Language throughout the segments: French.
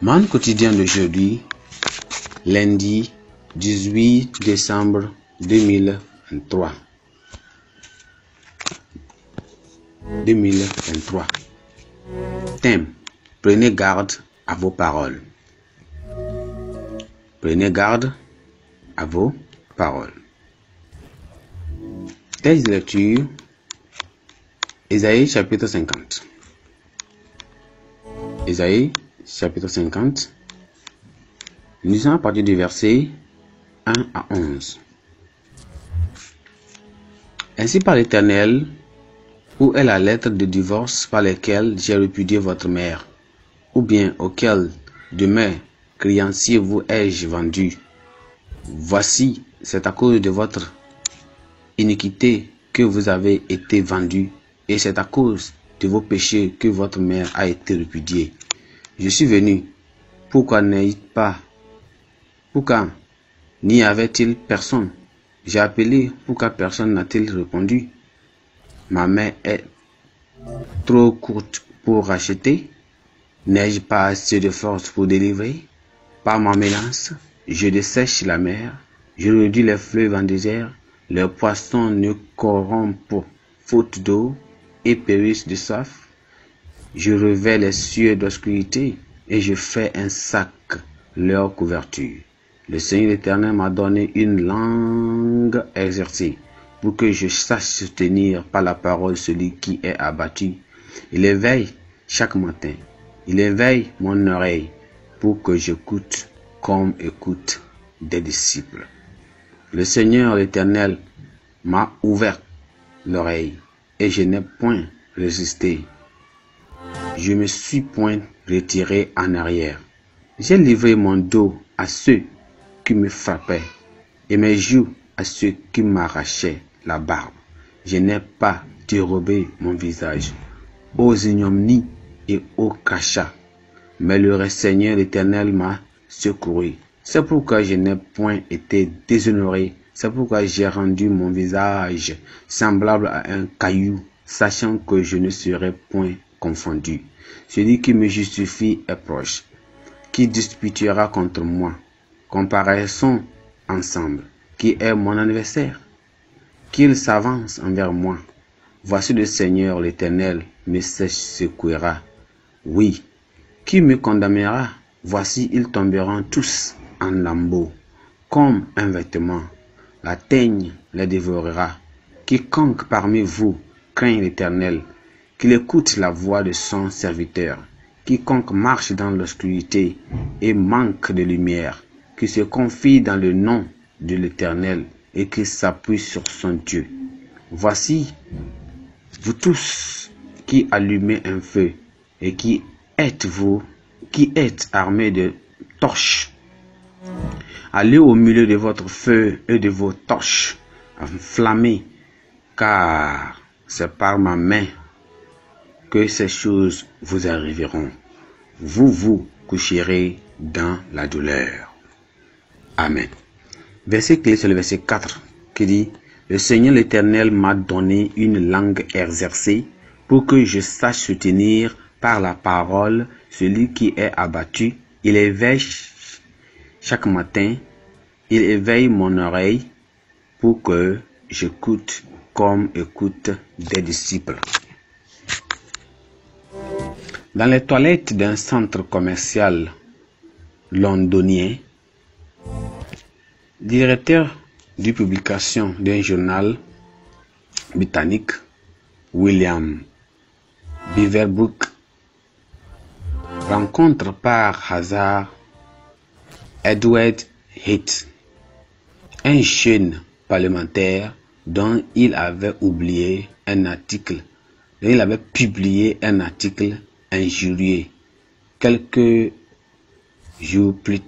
Mon quotidien d'aujourd'hui, lundi 18 décembre 2023. Thème: prenez garde à vos paroles. Prenez garde à vos paroles. Texte de lecture: Ésaïe chapitre 50. Ésaïe chapitre 50. Nous sommes à partir du verset 1 à 11. Ainsi par l'Éternel, où est la lettre de divorce par laquelle j'ai répudié votre mère, ou bien auquel de mes créanciers vous ai-je vendu? Voici, c'est à cause de votre iniquité que vous avez été vendu, et c'est à cause de vos péchés que votre mère a été répudiée. Je suis venu, pourquoi n'y avait-il personne? J'ai appelé, pourquoi personne n'a-t-il répondu? Ma main est trop courte pour racheter? N'ai-je pas assez de force pour délivrer? Par ma mélange, je dessèche la mer, je réduis les fleuves en désert, les poissons ne corrompent faute d'eau et périssent de soif. Je revêts les cieux d'obscurité et je fais un sac leur couverture. Le Seigneur l'Éternel m'a donné une langue exercée pour que je sache soutenir par la parole celui qui est abattu. Il éveille chaque matin. Il éveille mon oreille pour que j'écoute comme écoutent des disciples. Le Seigneur l'Éternel m'a ouvert l'oreille et je n'ai point résisté. Je me suis point retiré en arrière. J'ai livré mon dos à ceux qui me frappaient et mes joues à ceux qui m'arrachaient la barbe. Je n'ai pas dérobé mon visage aux ignominies et aux crachats, mais le Seigneur l'Éternel m'a secouru. C'est pourquoi je n'ai point été déshonoré. C'est pourquoi j'ai rendu mon visage semblable à un caillou, sachant que je ne serai point confondu. Celui qui me justifie est proche. Qui disputera contre moi? Comparaissons ensemble. Qui est mon adversaire? Qu'il s'avance envers moi. Voici le Seigneur l'Éternel me secouera. Oui, qui me condamnera? Voici, ils tomberont tous en lambeaux, comme un vêtement. La teigne les dévorera. Quiconque parmi vous craint l'Éternel, qu'il écoute la voix de son serviteur. Quiconque marche dans l'obscurité et manque de lumière, qui se confie dans le nom de l'Éternel et qui s'appuie sur son Dieu. Voici, vous tous qui allumez un feu et qui êtes armés de torches, allez au milieu de votre feu et de vos torches enflammées, car c'est par ma main que ces choses vous arriveront. Vous vous coucherez dans la douleur. Amen. Verset clé, c'est le verset 4 qui dit: le Seigneur l'Éternel m'a donné une langue exercée pour que je sache soutenir par la parole celui qui est abattu. Il éveille chaque matin, il éveille mon oreille pour que j'écoute comme écoutent des disciples. Dans les toilettes d'un centre commercial londonien, directeur de publication d'un journal britannique, William Beaverbrook, rencontre par hasard Edward Heath, un jeune parlementaire dont il avait publié un article injurieux quelques jours plus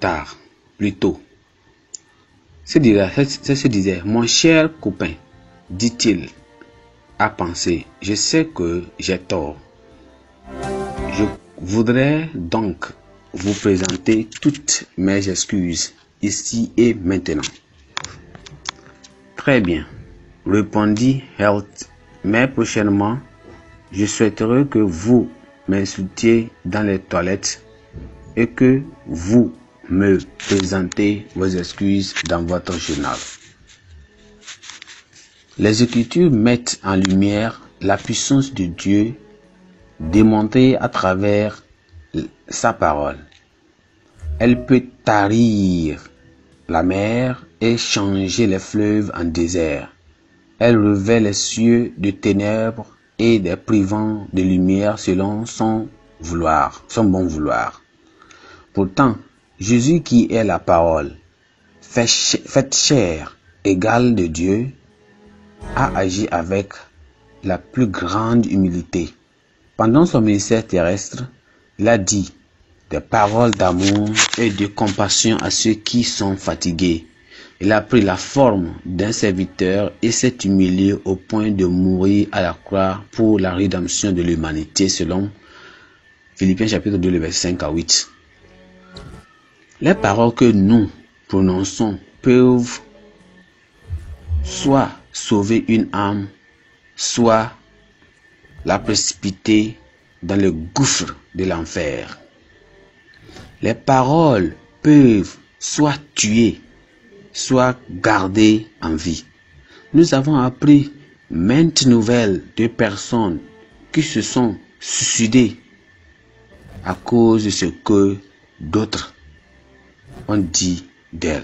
tôt. Se disait: mon cher copain, dit-il à penser, je sais que j'ai tort. Je voudrais donc vous présenter toutes mes excuses ici et maintenant. Très bien, répondit Heath, mais prochainement, je souhaiterais que vous m'insultiez dans les toilettes et que vous me présentez vos excuses dans votre journal. Les Écritures mettent en lumière la puissance de Dieu démontrée à travers sa parole. Elle peut tarir la mer et changer les fleuves en désert. Elle revêt les cieux de ténèbres et des privants de lumière selon son bon vouloir. Pourtant, Jésus qui est la parole, faite chair, égale de Dieu, a agi avec la plus grande humilité. Pendant son ministère terrestre, il a dit des paroles d'amour et de compassion à ceux qui sont fatigués. Il a pris la forme d'un serviteur et s'est humilié au point de mourir à la croix pour la rédemption de l'humanité selon Philippiens chapitre 2, verset 5 à 8. Les paroles que nous prononçons peuvent soit sauver une âme, soit la précipiter dans le gouffre de l'enfer. Les paroles peuvent soit tuer, soit garder en vie. Nous avons appris maintes nouvelles de personnes qui se sont suicidées à cause de ce que d'autres ont dit d'elles.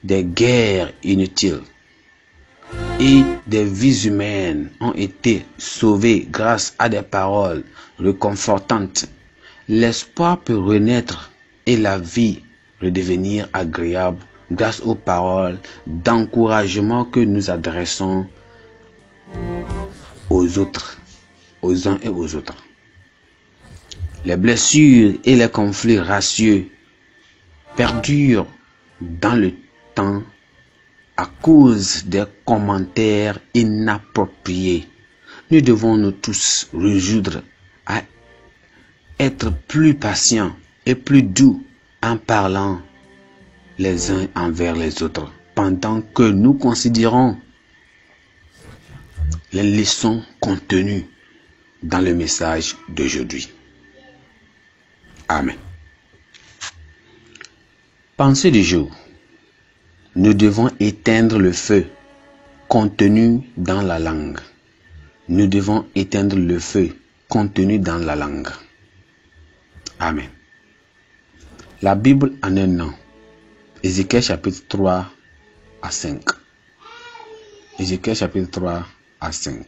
Des guerres inutiles et des vies humaines ont été sauvées grâce à des paroles réconfortantes. L'espoir peut renaître et la vie redevenir agréable grâce aux paroles d'encouragement que nous adressons aux autres, aux uns et aux autres. Les blessures et les conflits racieux perdurent dans le temps à cause des commentaires inappropriés. Nous devons nous tous résoudre à être plus patients et plus doux en parlant les uns envers les autres pendant que nous considérons les leçons contenues dans le message d'aujourd'hui. Amen. Pensée du jour. Nous devons éteindre le feu contenu dans la langue. Nous devons éteindre le feu contenu dans la langue. Amen. La Bible en un an. Ézéchiel chapitre 3 à 5. Ézéchiel chapitre 3 à 5.